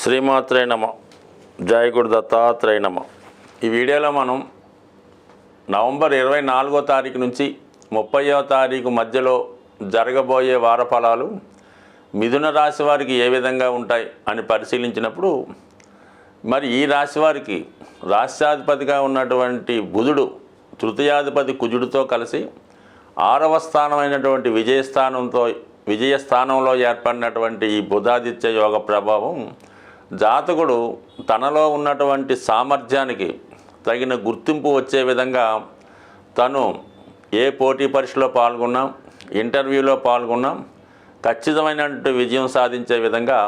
శ్రీమాత్రే నమ. జయ గురు దత్తాత్రేయ నమ. ఈ వీడియోలో మనం నవంబర్ 24వ తారీఖు నుంచి 30వ తారీఖు మధ్యలో జరగబోయే వార ఫలాలు మిథున రాశి వారికి ఏ విధంగా ఉంటాయి అని పరిశీలించినప్పుడు, మరి ఈ రాశి వారికి రాష్ట్రాధిపతిగా ఉన్నటువంటి బుధుడు తృతీయాధిపతి కుజుడితో కలిసి 6వ స్థానమైనటువంటి విజయస్థానంలో ఏర్పడినటువంటి ఈ బుధాదిత్య యోగ ప్రభావం జాతకుడు తనలో ఉన్నటువంటి సామర్థ్యానికి తగిన గుర్తింపు వచ్చే విధంగా తను ఏ పోటీ పరీక్షలో పాల్గొన్నా, ఇంటర్వ్యూలో పాల్గొన్నా ఖచ్చితమైనటువంటి విజయం సాధించే విధంగా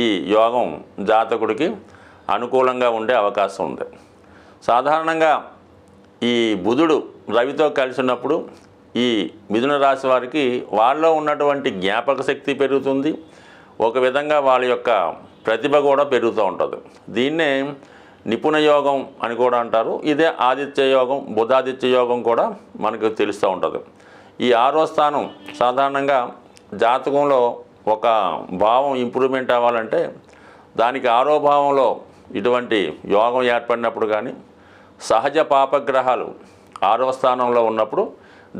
ఈ యోగం జాతకుడికి అనుకూలంగా ఉండే అవకాశం ఉంది. సాధారణంగా ఈ బుధుడు రవితో కలిసి ఉన్నప్పుడు ఈ మిథున రాశి వారికి వాళ్ళలో ఉన్నటువంటి జ్ఞాపక శక్తి పెరుగుతుంది. ఒక విధంగా వాళ్ళ యొక్క ప్రతిభ కూడా పెరుగుతూ ఉంటుంది. దీన్నే నిపుణ యోగం అని కూడా అంటారు. ఇదే ఆదిత్య యోగం, బుధాదిత్య యోగం కూడా మనకు తెలుస్తూ ఉంటుంది. ఈ 6వ స్థానం సాధారణంగా జాతకంలో ఒక భావం ఇంప్రూవ్మెంట్ అవ్వాలంటే దానికి 6వ భావంలో ఇటువంటి యోగం ఏర్పడినప్పుడు కానీ, సహజ పాపగ్రహాలు 6వ స్థానంలో ఉన్నప్పుడు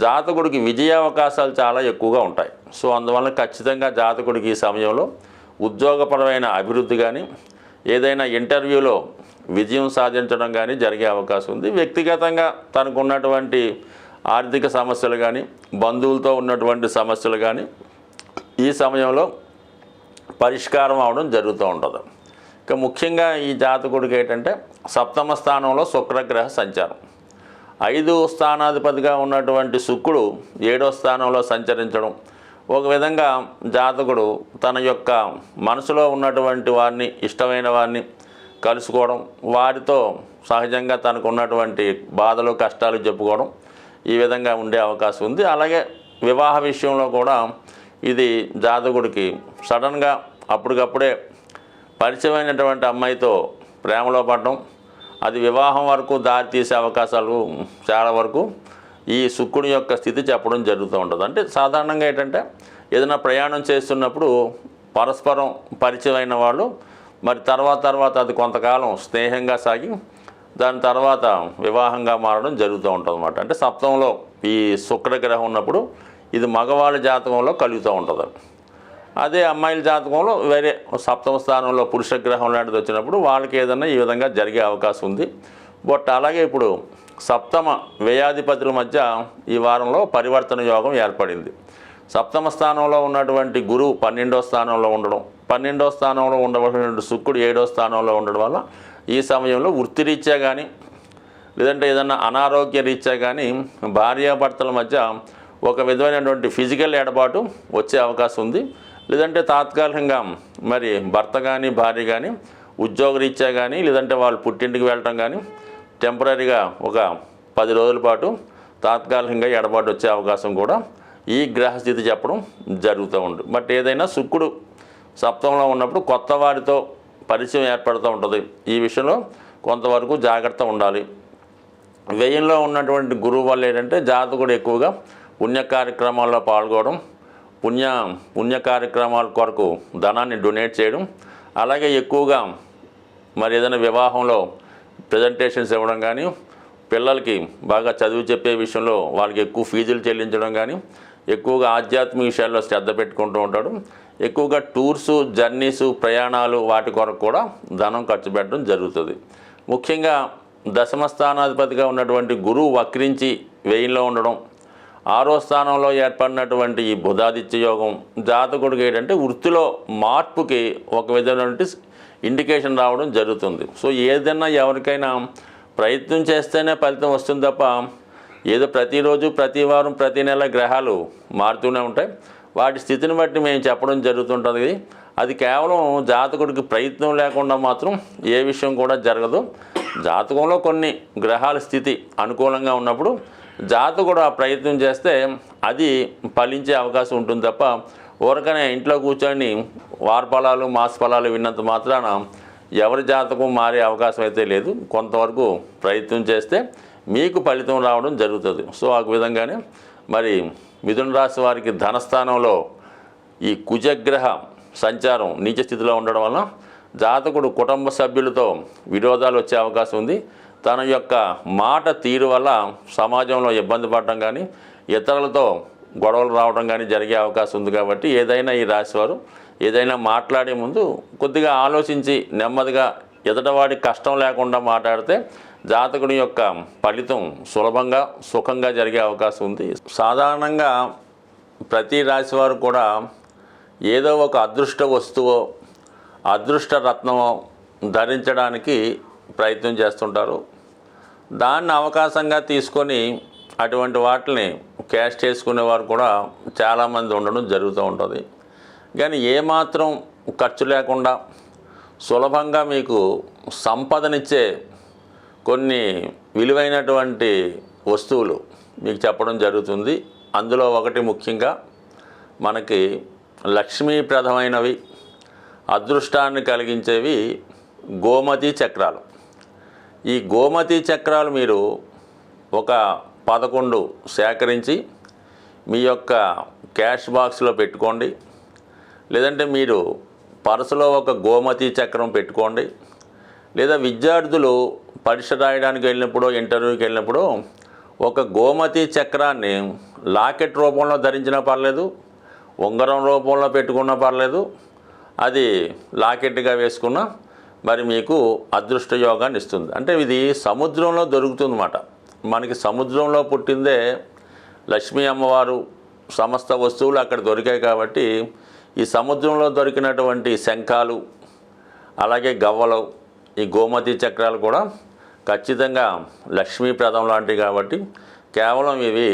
జాతకుడికి విజయావకాశాలు చాలా ఎక్కువగా ఉంటాయి. సో అందువల్ల ఖచ్చితంగా జాతకుడికి ఈ సమయంలో ఉద్యోగపరమైన అభివృద్ధి కానీ, ఏదైనా ఇంటర్వ్యూలో విజయం సాధించడం కానీ జరిగే అవకాశం ఉంది. వ్యక్తిగతంగా తనకు ఉన్నటువంటి ఆర్థిక సమస్యలు కానీ, బంధువులతో ఉన్నటువంటి సమస్యలు కానీ ఈ సమయంలో పరిష్కారం అవడం జరుగుతూ ఉంటుంది. ఇక ముఖ్యంగా ఈ జాతకుడికి ఏంటంటే 7వ స్థానంలో శుక్రగ్రహ సంచారం, 5వ స్థానాధిపతిగా ఉన్నటువంటి శుక్రుడు 7వ స్థానంలో సంచరించడం ఒక విధంగా జాతకుడు తన యొక్క మనసులో ఉన్నటువంటి వారిని, ఇష్టమైన వారిని కలుసుకోవడం, వారితో సహజంగా తనకు ఉన్నటువంటి బాధలు కష్టాలు చెప్పుకోవడం ఈ విధంగా ఉండే అవకాశం ఉంది. అలాగే వివాహ విషయంలో కూడా ఇది జాతకుడికి సడన్గా అప్పటికప్పుడే పరిచయమైనటువంటి అమ్మాయితో ప్రేమలో పడడం, అది వివాహం వరకు దారి తీసే అవకాశాలు చాలా వరకు ఈ శుక్రుని యొక్క స్థితి చెప్పడం జరుగుతూ ఉంటుంది. అంటే సాధారణంగా ఏంటంటే ఏదైనా ప్రయాణం చేస్తున్నప్పుడు పరస్పరం పరిచయమైన వాళ్ళు మరి తర్వాత అది కొంతకాలం స్నేహంగా సాగి దాని తర్వాత వివాహంగా మారడం జరుగుతూ ఉంటుంది అన్నమాట. అంటే 7వ ఈ శుక్రగ్రహం ఉన్నప్పుడు ఇది మగవాళ్ళ జాతకంలో కలుగుతూ ఉంటుంది. అదే అమ్మాయిల జాతకంలో వేరే 7వ స్థానంలో పురుషగ్రహం లాంటిది వచ్చినప్పుడు వాళ్ళకి ఏదైనా ఈ విధంగా జరిగే అవకాశం ఉంది. బట్ అలాగే ఇప్పుడు 7వ వ్యయాధిపతుల మధ్య ఈ వారంలో పరివర్తన యోగం ఏర్పడింది. 7వ స్థానంలో ఉన్నటువంటి గురువు 12వ స్థానంలో ఉండడం, 12వ స్థానంలో ఉండవలసినటువంటి శుక్రుడు 7వ స్థానంలో ఉండడం వల్ల ఈ సమయంలో వృత్తిరీత్యా కానీ, లేదంటే ఏదైనా అనారోగ్య రీత్యా కానీ భార్యాభర్తల మధ్య ఒక విధమైనటువంటి ఫిజికల్ ఎడబాటు వచ్చే అవకాశం ఉంది. లేదంటే తాత్కాలికంగా మరి భర్త కానీ భార్య కానీ ఉద్యోగరీత్యా కానీ, లేదంటే వాళ్ళు పుట్టింటికి వెళ్ళటం కానీ టెంపరీగా ఒక 10 రోజుల పాటు తాత్కాలికంగా ఎడబాటు వచ్చే అవకాశం కూడా ఈ గ్రహస్థితి చెప్పడం జరుగుతూ ఉంటుంది. బట్ ఏదైనా శుక్రుడు 7వ ఉన్నప్పుడు కొత్త వారితో పరిచయం ఏర్పడుతూ ఉంటుంది. ఈ విషయంలో కొంతవరకు జాగ్రత్త ఉండాలి. వ్యయంలో ఉన్నటువంటి గురువు వల్ల ఏంటంటే జాతకుడు ఎక్కువగా పుణ్య కార్యక్రమాల్లో పాల్గొనడం, పుణ్య కార్యక్రమాల కొరకు ధనాన్ని డొనేట్ చేయడం, అలాగే ఎక్కువగా మరి ఏదైనా వివాహంలో ప్రజెంటేషన్స్ ఇవ్వడం కానీ, పిల్లలకి బాగా చదువు చెప్పే విషయంలో వాళ్ళకి ఎక్కువ ఫీజులు చెల్లించడం కానీ, ఎక్కువగా ఆధ్యాత్మిక విషయాల్లో శ్రద్ధ పెట్టుకుంటూ ఉంటాడు. ఎక్కువగా టూర్సు, జర్నీసు, ప్రయాణాలు వాటి కొరకు కూడా ధనం ఖర్చు పెట్టడం జరుగుతుంది. ముఖ్యంగా 10వ స్థానాధిపతిగా ఉన్నటువంటి గురువు వక్రించి వ్యయంలో ఉండడం, 6వ స్థానంలో ఏర్పడినటువంటి ఈ బుధాదిత్య యోగం జాతకుడికి ఏంటంటే వృత్తిలో మార్పుకి ఒక విధమైనటువంటి ఇండికేషన్ రావడం జరుగుతుంది. సో ఏదైనా ఎవరికైనా ప్రయత్నం చేస్తేనే ఫలితం వస్తుంది తప్ప ఏదో ప్రతిరోజు, ప్రతి వారం, ప్రతి నెల గ్రహాలు మారుతూనే ఉంటాయి. వాటి స్థితిని బట్టి మేము చెప్పడం జరుగుతుంటుంది. అది కేవలం జాతకుడికి ప్రయత్నం లేకుండా మాత్రం ఏ విషయం కూడా జరగదు. జాతకంలో కొన్ని గ్రహాల స్థితి అనుకూలంగా ఉన్నప్పుడు జాతకుడు ఆ ప్రయత్నం చేస్తే అది ఫలించే అవకాశం ఉంటుంది తప్ప ఊరకనే ఇంట్లో కూర్చొని వార ఫలాలు, మాస ఫలాలు విన్నంత మాత్రాన ఎవరి జాతకం మారే అవకాశం అయితే లేదు. కొంతవరకు ప్రయత్నం చేస్తే మీకు ఫలితం రావడం జరుగుతుంది. సో ఆ విధంగానే మరి మిథున రాశి వారికి ధనస్థానంలో ఈ కుజగ్రహ సంచారం నీచ స్థితిలో ఉండడం వల్ల జాతకుడు కుటుంబ సభ్యులతో విరోధాలు వచ్చే అవకాశం ఉంది. తన యొక్క మాట తీరు వల్ల సమాజంలో ఇబ్బంది పడటం కానీ ఇతరులతో గొడవలు రావడం కానీ జరిగే అవకాశం ఉంది. కాబట్టి ఏదైనా ఈ రాశివారు ఏదైనా మాట్లాడే ముందు కొద్దిగా ఆలోచించి నెమ్మదిగా ఎదుటివాడి కష్టం లేకుండా మాట్లాడితే జాతకుడి యొక్క ఫలితం సులభంగా సుఖంగా జరిగే అవకాశం ఉంది. సాధారణంగా ప్రతి రాశివారు కూడా ఏదో ఒక అదృష్ట వస్తువో అదృష్ట రత్నమో ధరించడానికి ప్రయత్నం చేస్తుంటారు. దాన్ని అవకాశంగా తీసుకొని అటువంటి వాటిని క్యాష్ చేసుకునేవారు కూడా చాలామంది ఉండడం జరుగుతూ ఉంటుంది. కానీ ఏమాత్రం ఖర్చు లేకుండా సులభంగా మీకు సంపదనిచ్చే కొన్ని విలువైనటువంటి వస్తువులు మీకు చెప్పడం జరుగుతుంది. అందులో ఒకటి ముఖ్యంగా మనకి లక్ష్మీప్రదమైనవి, అదృష్టాన్ని కలిగించేవి గోమతి చక్రాలు. ఈ గోమతి చక్రాలు మీరు ఒక 11 సేకరించి మీ యొక్క క్యాష్ బాక్స్లో పెట్టుకోండి. లేదంటే మీరు పర్సులో ఒక గోమతి చక్రం పెట్టుకోండి. లేదా విద్యార్థులు పరీక్ష రాయడానికి వెళ్ళినప్పుడు ఇంటర్వ్యూకి వెళ్ళినప్పుడు ఒక గోమతి చక్రాన్ని లాకెట్ రూపంలో ధరించినా పర్లేదు, ఉంగరం రూపంలో పెట్టుకున్నా పర్లేదు, అది లాకెట్గా వేసుకున్నా మరి మీకు అదృష్ట యోగాన్ని ఇస్తుంది. అంటే ఇది సముద్రంలో దొరుకుతుందన్నమాట. మనకి సముద్రంలో పుట్టిందే లక్ష్మీ అమ్మవారు, సమస్త వస్తువులు అక్కడ దొరికాయి. కాబట్టి ఈ సముద్రంలో దొరికినటువంటి శంఖాలు అలాగే గవ్వలు, ఈ గోమతి చక్రాలు కూడా ఖచ్చితంగా లక్ష్మీప్రదం లాంటివి. కాబట్టి కేవలం ఇవి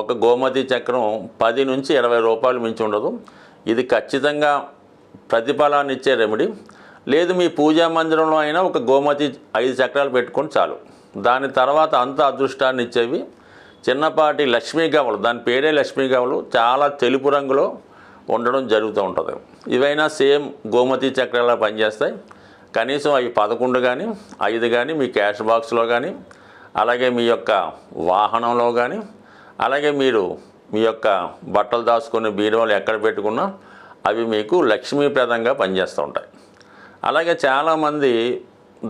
ఒక గోమతి చక్రం 10 నుంచి 20 రూపాయలు మించి ఉండదు. ఇది ఖచ్చితంగా ప్రతిఫలాన్ని ఇచ్చే రెమెడీ. లేదు మీ పూజా మందిరంలో అయినా ఒక గోమతి 5 చక్రాలు పెట్టుకొని చాలు. దాని తర్వాత అంత అదృష్టాన్ని ఇచ్చేవి చిన్నపాటి లక్ష్మీ గవ్వలు, దాని పేరే లక్ష్మీ గవ్వలు, చాలా తెలుపు రంగులో ఉండడం జరుగుతూ ఉంటుంది. ఇవైనా సేమ్ గోమతి చక్రాలా పనిచేస్తాయి. కనీసం అవి 11 కానీ 5 కానీ మీ క్యాష్ బాక్స్లో కానీ, అలాగే మీ యొక్క వాహనంలో కానీ, అలాగే మీరు మీ యొక్క బట్టలు దాచుకునే బీరువాలు ఎక్కడ పెట్టుకున్నా అవి మీకు లక్ష్మీప్రదంగా పనిచేస్తూ ఉంటాయి. అలాగే చాలామంది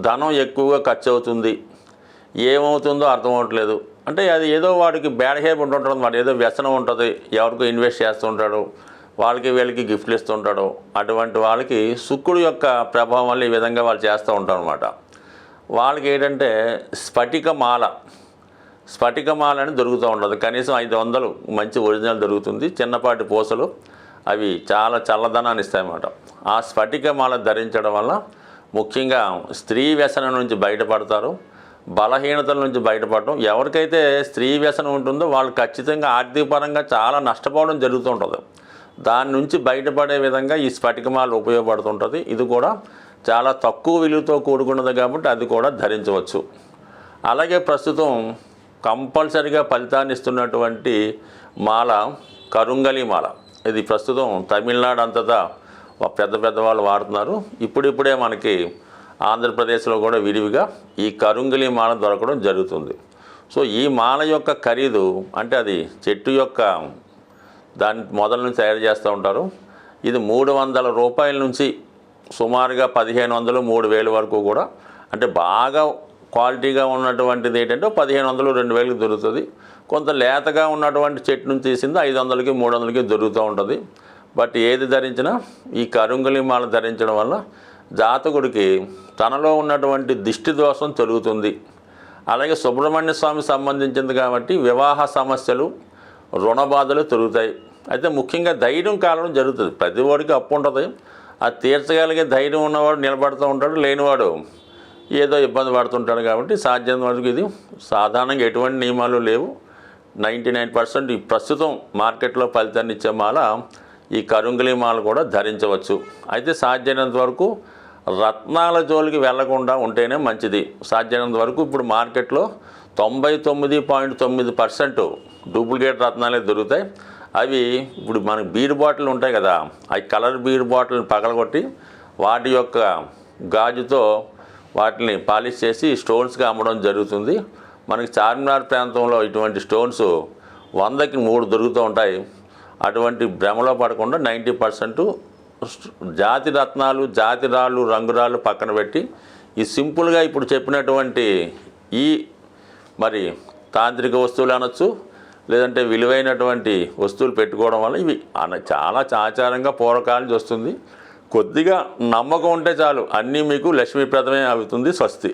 ధనం ఎక్కువగా ఖర్చు అవుతుంది, ఏమవుతుందో అర్థం అవ్వట్లేదు. అంటే అది ఏదో వాడికి బ్యాడ్ హ్యాబిట్ ఉంటుంది, వాడు ఏదో వ్యసనం ఉంటుంది, ఎవరికో ఇన్వెస్ట్ చేస్తుంటాడు, వాళ్ళకి వీళ్ళకి గిఫ్ట్లు ఇస్తుంటాడు. అటువంటి వాళ్ళకి శుక్రుడు యొక్క ప్రభావం వల్ల ఈ విధంగా వాళ్ళు చేస్తూ ఉంటారు అనమాట. వాళ్ళకి ఏంటంటే స్ఫటికమాల అని దొరుకుతూ ఉంటుంది. కనీసం 500 మంచి ఒరిజినల్ దొరుకుతుంది. చిన్నపాటి పూసలు, అవి చాలా చల్లదనాన్ని ఇస్తాయన్నమాట. ఆ స్ఫటికమాల ధరించడం వల్ల ముఖ్యంగా స్త్రీ వ్యసనం నుంచి బయటపడతారు, బలహీనతల నుంచి బయటపడటం. ఎవరికైతే స్త్రీ వ్యసనం ఉంటుందో వాళ్ళు ఖచ్చితంగా ఆర్థికపరంగా చాలా నష్టపోవడం జరుగుతూ ఉంటుంది. దాని నుంచి బయటపడే విధంగా ఈ స్ఫటికమాల ఉపయోగపడుతుంటుంది. ఇది కూడా చాలా తక్కువ విలువతో కూడుకున్నది కాబట్టి అది కూడా ధరించవచ్చు. అలాగే ప్రస్తుతం కంపల్సరిగా ఫలితాన్ని ఇస్తున్నటువంటి మాల కరుంగలి మాల. ఇది ప్రస్తుతం తమిళనాడు అంతటా పెద్ద వాళ్ళు వాడుతున్నారు. ఇప్పుడిప్పుడే మనకి ఆంధ్రప్రదేశ్లో కూడా విరివిగా ఈ కరుంగలి మాల దొరకడం జరుగుతుంది. సో ఈ మాల యొక్క ఖరీదు అంటే అది చెట్టు యొక్క దాని మొదల నుంచి తయారు చేస్తూ ఉంటారు. ఇది 300 రూపాయల నుంచి సుమారుగా 1500, 3000 వరకు కూడా, అంటే బాగా క్వాలిటీగా ఉన్నటువంటిది ఏంటంటే 1500, 2000కి దొరుకుతుంది. కొంత లేతగా ఉన్నటువంటి చెట్టు నుంచి తీసింది 500కి, 300కి దొరుకుతూ ఉంటుంది. బట్ ఏది ధరించినా ఈ కరుంగలి మాల ధరించడం వల్ల జాతకుడికి తనలో ఉన్నటువంటి దిష్టి దోషం తొలుగుతుంది. అలాగే సుబ్రహ్మణ్య స్వామి సంబంధించింది కాబట్టి వివాహ సమస్యలు, రుణ బాధలు తొలుగుతాయి. అయితే ముఖ్యంగా ధైర్యం కాలడం జరుగుతుంది. ప్రతి వాడికి అప్పు ఉంటుంది, అది తీర్చగలిగే ధైర్యం ఉన్నవాడు నిలబడుతూ ఉంటాడు, లేనివాడు ఏదో ఇబ్బంది పడుతుంటాడు. కాబట్టి సాధ్యం వరకు ఇది సాధారణంగా ఎటువంటి నియమాలు లేవు. 99% ఈ ప్రస్తుతం మార్కెట్లో ఫలితాన్ని ఇచ్చే మాల ఈ కరుంగలి మాల కూడా ధరించవచ్చు. అయితే సాధ్యమైనంత వరకు రత్నాల జోలికి వెళ్లకుండా ఉంటేనే మంచిది. సాధ్యమైనంత వరకు ఇప్పుడు మార్కెట్లో 99.9% డూప్లికేట్ రత్నాలే దొరుకుతాయి. అవి ఇప్పుడు మనకి బీర్ బాటిల్ ఉంటాయి కదా, అవి కలర్ బీర్ బాటిల్ని పగలగొట్టి వాటి యొక్క గాజుతో వాటిని పాలిష్ చేసి స్టోన్స్గా అమ్మడం జరుగుతుంది. మనకి చార్మినార్ ప్రాంతంలో ఇటువంటి స్టోన్స్ 100కి 3 దొరుకుతూ ఉంటాయి. అటువంటి భ్రమలో పడకుండా 90% జాతి రత్నాలు, జాతి రాళ్ళు, రంగురాళ్ళు పక్కన పెట్టి ఈ సింపుల్గా ఇప్పుడు చెప్పినటువంటి ఈ మరి తాంత్రిక వస్తువులు అనొచ్చు, లేదంటే విలువైనటువంటి వస్తువులు పెట్టుకోవడం వల్ల ఇవి చాలా ఆచారంగా పూర్వకాలం నుంచి వస్తుంది. కొద్దిగా నమ్మకం ఉంటే చాలు, అన్నీ మీకు లక్ష్మీప్రదమే అవుతుంది. స్వస్తి.